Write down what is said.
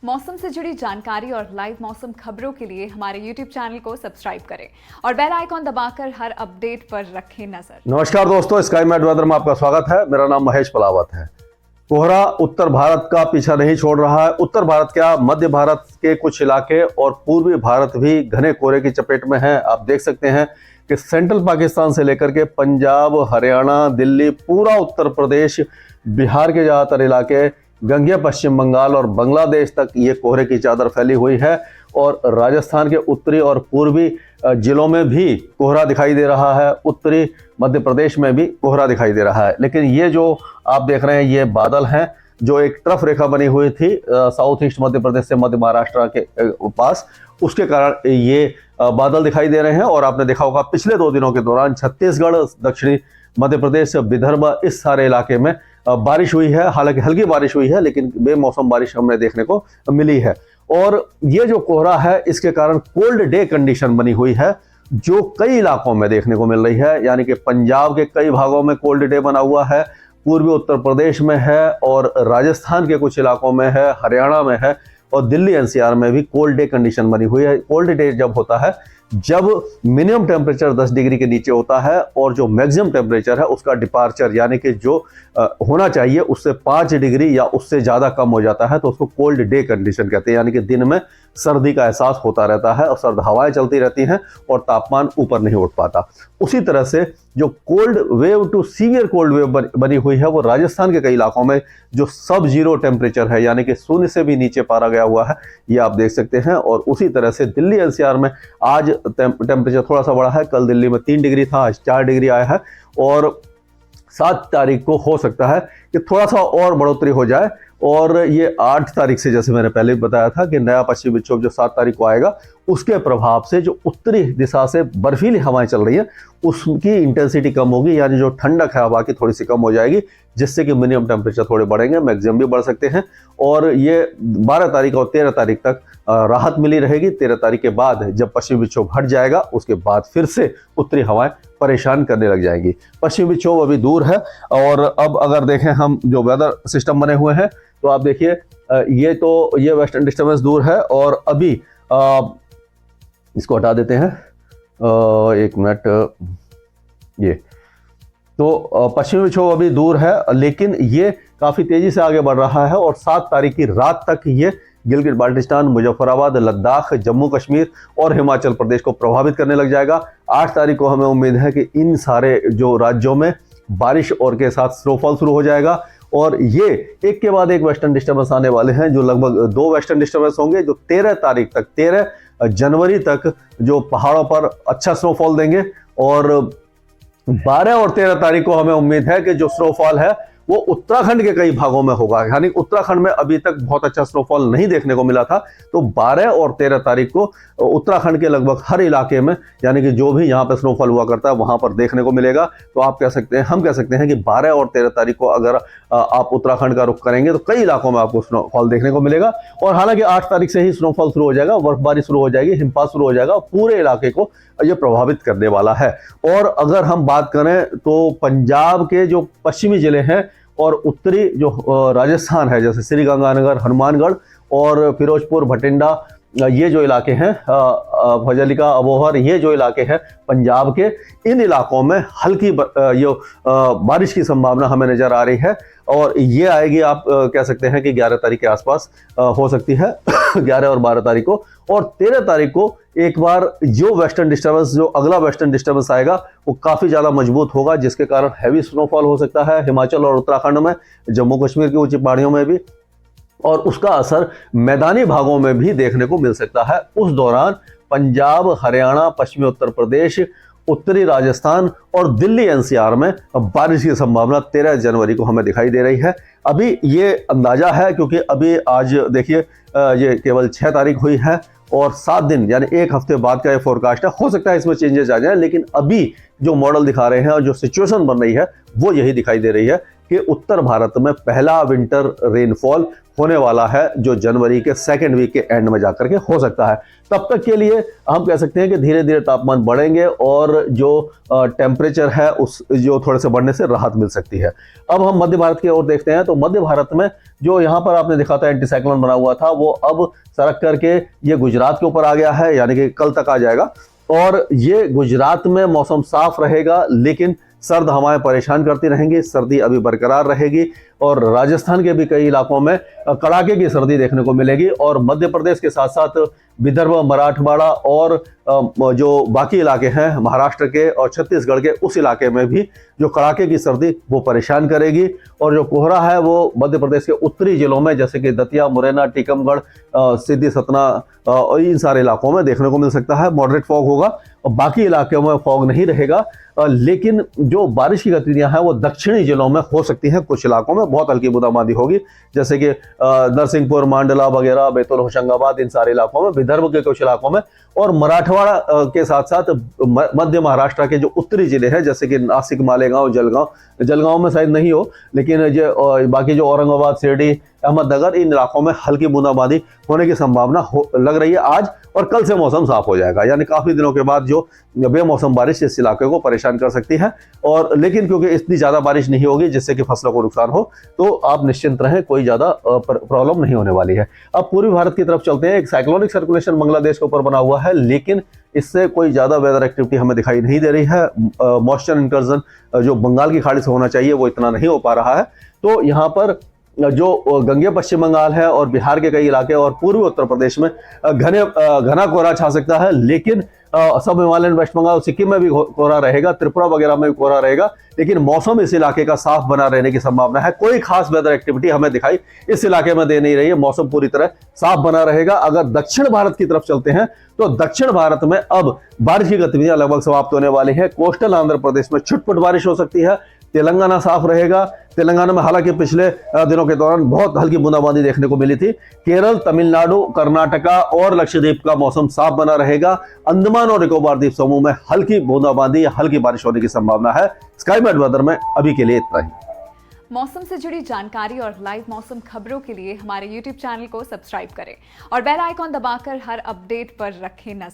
मौसम से जुड़ी जानकारी और लाइव मौसम खबरों के लिए हमारे YouTube चैनल को सब्सक्राइब करें और बेल आइकॉन दबाकर हर अपडेट पर रखें नजर। नमस्कार दोस्तों, स्काई मैट वेदर में आपका स्वागत है। मेरा नाम महेश पलावत है। कोहरा उत्तर भारत का पीछा नहीं छोड़ रहा है। उत्तर भारत क्या, मध्य भारत के कुछ इलाके और पूर्वी भारत भी घने कोहरे की चपेट में है। आप देख सकते हैं कि सेंट्रल पाकिस्तान से लेकर के पंजाब, हरियाणा, दिल्ली, पूरा उत्तर प्रदेश, बिहार के ज्यादातर इलाके, गंगे पश्चिम बंगाल और बांग्लादेश तक ये कोहरे की चादर फैली हुई है। और राजस्थान के उत्तरी और पूर्वी जिलों में भी कोहरा दिखाई दे रहा है। उत्तरी मध्य प्रदेश में भी कोहरा दिखाई दे रहा है। लेकिन ये जो आप देख रहे हैं ये बादल हैं, जो एक ट्रफ रेखा बनी हुई थी साउथ ईस्ट मध्य प्रदेश से मध्य महाराष्ट्र के पास, उसके कारण ये बादल दिखाई दे रहे हैं। और आपने देखा होगा पिछले 2 दिनों के दौरान छत्तीसगढ़, दक्षिणी मध्य प्रदेश, विदर्भ, इस सारे इलाके में बारिश हुई है। हालांकि हल्की बारिश हुई है, लेकिन बेमौसम बारिश हमें देखने को मिली है। और ये जो कोहरा है इसके कारण कोल्ड डे कंडीशन बनी हुई है, जो कई इलाकों में देखने को मिल रही है। यानी कि पंजाब के कई भागों में कोल्ड डे बना हुआ है, पूर्वी उत्तर प्रदेश में है, और राजस्थान के कुछ इलाकों में है, हरियाणा में है, और दिल्ली एनसीआर में भी कोल्ड डे कंडीशन बनी हुई है। कोल्ड डे जब होता है जब मिनिमम टेम्परेचर 10 डिग्री के नीचे होता है और जो मैक्सिमम टेम्परेचर है उसका डिपार्चर यानी कि जो होना चाहिए उससे 5 डिग्री या उससे ज़्यादा कम हो जाता है, तो उसको कोल्ड डे कंडीशन कहते हैं। यानी कि दिन में सर्दी का एहसास होता रहता है और सर्द हवाएं चलती रहती हैं और तापमान ऊपर नहीं उठ पाता। उसी तरह से जो cold wave to severe cold wave बनी हुई है वो राजस्थान के कई इलाकों में जो सब जीरो टेम्परेचर है, यानी कि शून्य से भी नीचे पारा गया हुआ है, ये आप देख सकते हैं। और उसी तरह से दिल्ली एनसीआर में आज टेम्परेचर थोड़ा सा बढ़ा है। कल दिल्ली में 3 डिग्री था, आज 4 डिग्री आया है। और 7 तारीख को हो सकता है कि थोड़ा सा और बढ़ोतरी हो जाए। और ये 8 तारीख से, जैसे मैंने पहले बताया था कि नया पश्चिमी विक्षोभ जो 7 तारीख को आएगा, उसके प्रभाव से जो उत्तरी दिशा से बर्फीली हवाएं चल रही है उसकी इंटेंसिटी कम होगी, यानी जो ठंडक है हवा की थोड़ी सी कम हो जाएगी, जिससे कि मिनिमम टेम्परेचर थोड़े बढ़ेंगे, मैक्सिमम भी बढ़ सकते हैं। और ये 12 तारीख और 13 तारीख तक राहत मिली रहेगी। 13 तारीख के बाद जब पश्चिमी विक्षोभ हट जाएगा उसके बाद फिर से उत्तरी हवाएं परेशान करने लग जाएंगी। पश्चिमी विक्षोभ अभी दूर है। और अब अगर देखें हम जो वेदर सिस्टम बने हुए हैं तो आप देखिए ये वेस्टर्न डिस्टर्बेंस दूर है। और अभी इसको हटा देते हैं, 1 मिनट। ये तो पश्चिमी विक्षोभ अभी दूर है, लेकिन ये काफी तेजी से आगे बढ़ रहा है। और 7 तारीख की रात तक ये गिलगित बाल्टिस्तान, मुजफ्फराबाद, लद्दाख, जम्मू कश्मीर और हिमाचल प्रदेश को प्रभावित करने लग जाएगा। 8 तारीख को हमें उम्मीद है कि इन सारे जो राज्यों में बारिश और के साथ स्नोफॉल शुरू हो जाएगा। और ये एक के बाद एक वेस्टर्न डिस्टर्बेंस आने वाले हैं, जो लगभग 2 वेस्टर्न डिस्टर्बेंस होंगे, जो 13 तारीख तक, 13 जनवरी तक जो पहाड़ों पर अच्छा स्नोफॉल देंगे। और 12 और 13 तारीख को हमें उम्मीद है कि जो स्नोफॉल है वो उत्तराखंड के कई भागों में होगा। यानी उत्तराखंड में अभी तक बहुत अच्छा स्नोफॉल नहीं देखने को मिला था, तो 12 और 13 तारीख को उत्तराखंड के लगभग हर इलाके में, यानी कि जो भी यहाँ पे स्नोफॉल हुआ करता है वहां पर देखने को मिलेगा। तो आप कह सकते हैं, हम कह सकते हैं कि 12 और 13 तारीख को अगर आप उत्तराखंड का रुख करेंगे तो कई इलाकों में आपको स्नोफॉल देखने को मिलेगा। और हालांकि 8 तारीख से ही स्नोफॉल शुरू हो जाएगा, बर्फबारी शुरू हो जाएगी, हिमपात शुरू हो जाएगा, पूरे इलाके को ये प्रभावित करने वाला है। और अगर हम बात करें तो पंजाब के जो पश्चिमी जिले हैं और उत्तरी जो राजस्थान है, जैसे श्रीगंगानगर, हनुमानगढ़ और फिरोजपुर, भटिंडा, ये जो इलाके हैं, फजलिका, अबोहर, ये जो इलाके हैं पंजाब के, इन इलाकों में हल्की बारिश की संभावना हमें नजर आ रही है। और ये आएगी, आप कह सकते हैं कि 11 तारीख के आसपास हो सकती है, 11 और 12 तारीख को। और 13 तारीख को एक बार जो वेस्टर्न डिस्टर्बेंस, जो अगला वेस्टर्न डिस्टर्बेंस आएगा वो काफी ज्यादा मजबूत होगा, जिसके कारण हैवी स्नोफॉल हो सकता है हिमाचल और उत्तराखंड में, जम्मू कश्मीर की ऊंची पहाड़ियों में भी, और उसका असर मैदानी भागों में भी देखने को मिल सकता है। उस दौरान पंजाब, हरियाणा, पश्चिमी उत्तर प्रदेश, उत्तरी राजस्थान और दिल्ली एनसीआर में बारिश की संभावना 13 जनवरी को हमें दिखाई दे रही है। अभी ये अंदाजा है क्योंकि अभी आज देखिए ये केवल 6 तारीख हुई है और 7 दिन यानी 1 हफ्ते बाद का ये फोरकास्ट है। हो सकता है इसमें चेंजेस आ जाए, लेकिन अभी जो मॉडल दिखा रहे हैं और जो सिचुएशन बन रही है वो यही दिखाई दे रही है कि उत्तर भारत में पहला विंटर रेनफॉल होने वाला है, जो जनवरी के सेकेंड वीक के एंड में जाकर के हो सकता है। तब तक के लिए हम कह सकते हैं कि धीरे धीरे तापमान बढ़ेंगे और जो टेम्परेचर है उस जो थोड़े से बढ़ने से राहत मिल सकती है। अब हम मध्य भारत की ओर देखते हैं, तो मध्य भारत में जो यहाँ पर आपने देखा था एंटी साइक्लोन बना हुआ था, वो अब सरक करके ये गुजरात के ऊपर आ गया है, यानी कि कल तक आ जाएगा। और ये गुजरात में मौसम साफ रहेगा, लेकिन सर्द हवाएं परेशान करती रहेंगी, सर्दी अभी बरकरार रहेगी और राजस्थान के भी कई इलाकों में कड़ाके की सर्दी देखने को मिलेगी। और मध्य प्रदेश के साथ साथ विदर्भ, मराठवाड़ा और जो बाकी इलाके हैं महाराष्ट्र के और छत्तीसगढ़ के, उस इलाके में भी जो कड़ाके की सर्दी वो परेशान करेगी। और जो कोहरा है वो मध्य प्रदेश के उत्तरी जिलों में जैसे कि दतिया, मुरैना, टीकमगढ़, सिद्धि, सतना और इन सारे इलाकों में देखने को मिल सकता है। मॉडरेट फॉग होगा और बाकी इलाकों में फॉग नहीं रहेगा, लेकिन जो बारिश की गतिविधियां हैं वो दक्षिणी जिलों में हो सकती हैं। कुछ इलाकों में बहुत हल्की बूंदाबांदी होगी, जैसे कि नरसिंहपुर, मांडला वगैरह, बैतूल, होशंगाबाद, इन सारे इलाकों में, विदर्भ के कुछ इलाकों में और मराठवाड़ा के साथ साथ मध्य महाराष्ट्र के जो उत्तरी जिले हैं जैसे कि नासिक, मालेगांव, जलगांव में शायद नहीं हो, लेकिन जो बाकी जो औरंगाबाद, शिरडी, अहमदनगर, इन इलाकों में हल्की बूंदाबांदी होने की संभावना लग रही है आज। और कल से मौसम साफ हो जाएगा, यानी काफी दिनों के बाद जो बेमौसम बारिश इस इलाके को परेशान कर सकती है। और लेकिन क्योंकि इतनी ज्यादा बारिश नहीं होगी जिससे कि फसलों को नुकसान हो, तो आप निश्चिंत रहें, कोई ज्यादा प्रॉब्लम नहीं होने वाली है। अब पूर्वी भारत की तरफ चलते हैं। एक साइक्लोनिक सर्कुलेशन बांग्लादेश के ऊपर बना हुआ है, लेकिन इससे कोई ज्यादा वेदर एक्टिविटी हमें दिखाई नहीं दे रही है। मॉइस्चर इंकर्जन जो बंगाल की खाड़ी से होना चाहिए वो इतना नहीं हो पा रहा है। तो यहाँ पर जो गंगे पश्चिम बंगाल है और बिहार के कई इलाके और पूर्वी उत्तर प्रदेश में घना कोहरा छा सकता है, लेकिन सब हिमालयन, वेस्ट बंगाल, सिक्किम में भी कोहरा रहेगा, त्रिपुरा वगैरह में भी कोहरा रहेगा, लेकिन मौसम इस इलाके का साफ बना रहने की संभावना है। कोई खास वेदर एक्टिविटी हमें दिखाई इस इलाके में दे नहीं रही है, मौसम पूरी तरह साफ बना रहेगा। अगर दक्षिण भारत की तरफ चलते हैं तो दक्षिण भारत में अब बारिश की गतिविधियां लगभग समाप्त होने वाली है। कोस्टल आंध्र प्रदेश में छुटपुट बारिश हो सकती है, तेलंगाना साफ रहेगा। तेलंगाना में हालांकि पिछले दिनों के दौरान बहुत हल्की बूंदाबांदी देखने को मिली थी। केरल, तमिलनाडु, कर्नाटका और लक्षद्वीप का मौसम साफ बना रहेगा। अंडमान और निकोबार द्वीप समूह में हल्की बूंदाबांदी या हल्की बारिश होने की संभावना है। स्काई मैट वेदर में अभी के लिए इतना ही। मौसम से जुड़ी जानकारी और लाइव मौसम खबरों के लिए हमारे YouTube चैनल को सब्सक्राइब करें और बेल आइकॉन दबाकर हर अपडेट पर रखें नजर।